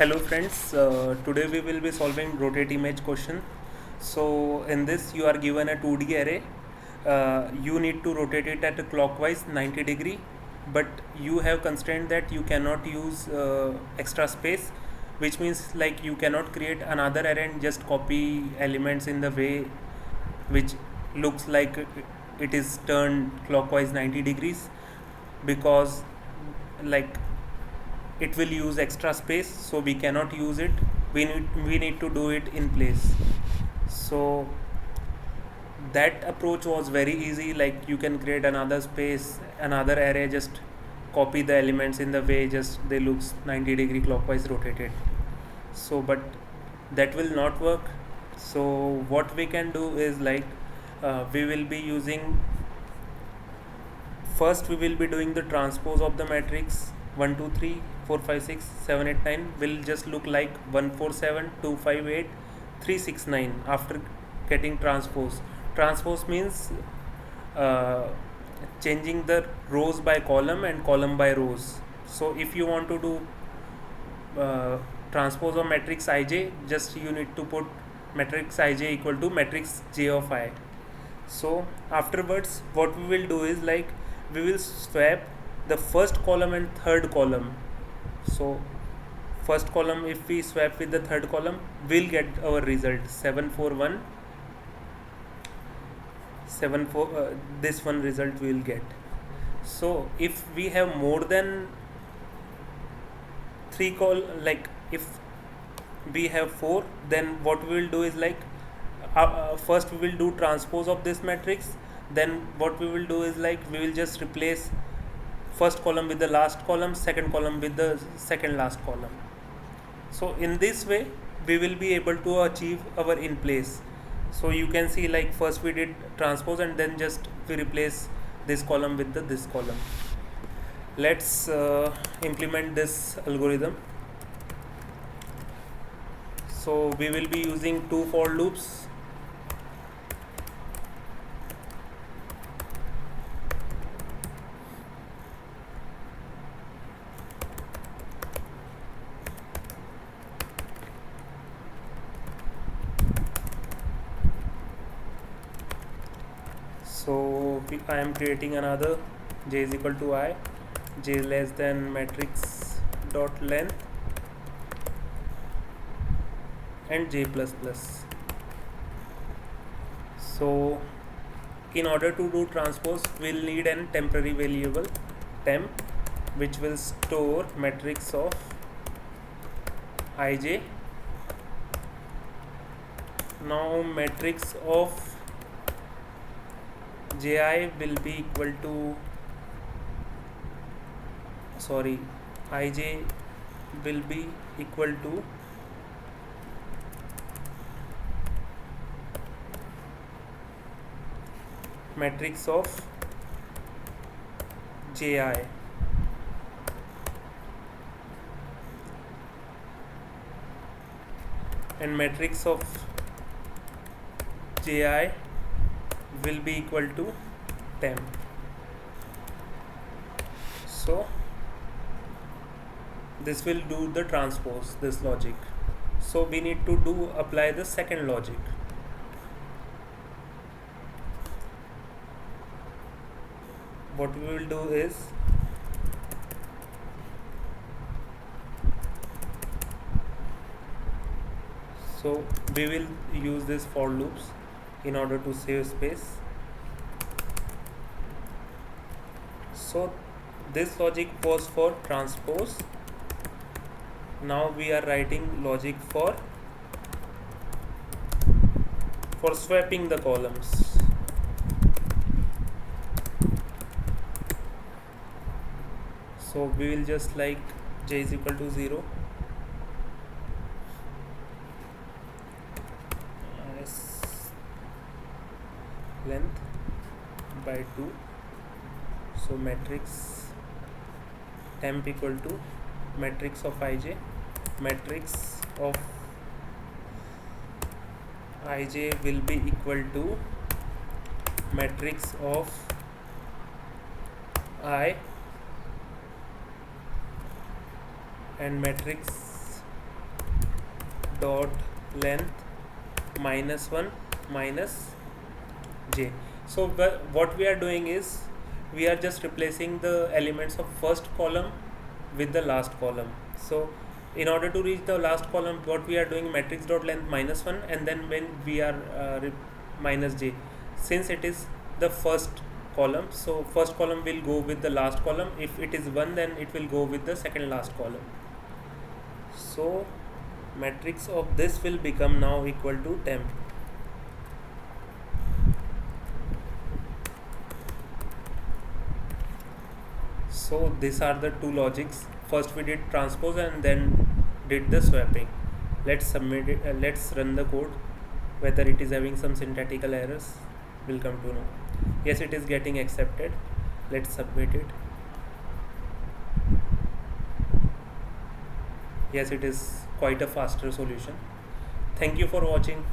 Hello friends, today we will be solving rotate image question. So in this you are given a 2D array. You need to rotate it at a clockwise 90 degree, but you have constraint that you cannot use extra space, which means like you cannot create another array and just copy elements in the way which looks like it is turned clockwise 90 degrees, because like it will use extra space, so we cannot use it. We need to do it in place. So that approach was very easy, like you can create another space, another array, just copy the elements in the way just they looks 90-degree clockwise rotated. So but that will not work. So what we can do is like we will be using, first we will be doing the transpose of the matrix 1 2 3 4 5 6 7 8 9 will just look like 1 4 7 2 5 8 3 6 9 after getting transpose means uh, changing the rows by column and column by rows. So if you want to do uh, transpose of matrix ij, just you need to put matrix ij equal to matrix j of I. So afterwards what we will do is like we will swap the first column and third column. So first column, if we swap with the third column, we'll get our result 7 4 1 7 4, this one result we will get. So if we have more than three like if we have 4, then what we will do is like first we will do transpose of this matrix. Then what we will do is like we will just replace first column with the last column, second column with the second last column. So in this way we will be able to achieve our in place. So you can see like first we did transpose and then just we replace this column with this column. Let's implement this algorithm. So we will be using two for loops. So I am creating another j is equal to I, j less than matrix dot length and j plus plus. So in order to do transpose we'll need an temporary variable temp, which will store matrix of ij. Now matrix of ji will be equal to, sorry, ij will be equal to matrix of ji, and matrix of ji will be equal to temp. So this will do the transpose, this logic. So we need to apply the second logic. What we will do is so we will use this for loops in order to save space. So this logic was for transpose. Now we are writing logic for swapping the columns. So we will just like j is equal to 0, length by 2. So matrix temp equal to matrix of ij, matrix of ij will be equal to matrix of I and matrix dot length minus 1 minus j. So what we are doing is we are just replacing the elements of first column with the last column. So in order to reach the last column, what we are doing, matrix dot length minus 1, and then when we are minus j, since it is the first column, so first column will go with the last column. If it is 1, then it will go with the second last column. So matrix of this will become now equal to temp. So these are the two logics. First we did transpose and then did the swapping. Let's submit it. Let's run the code. Whether it is having some syntactical errors, we'll come to know. Yes, it is getting accepted. Let's submit it. Yes, it is quite a faster solution. Thank you for watching.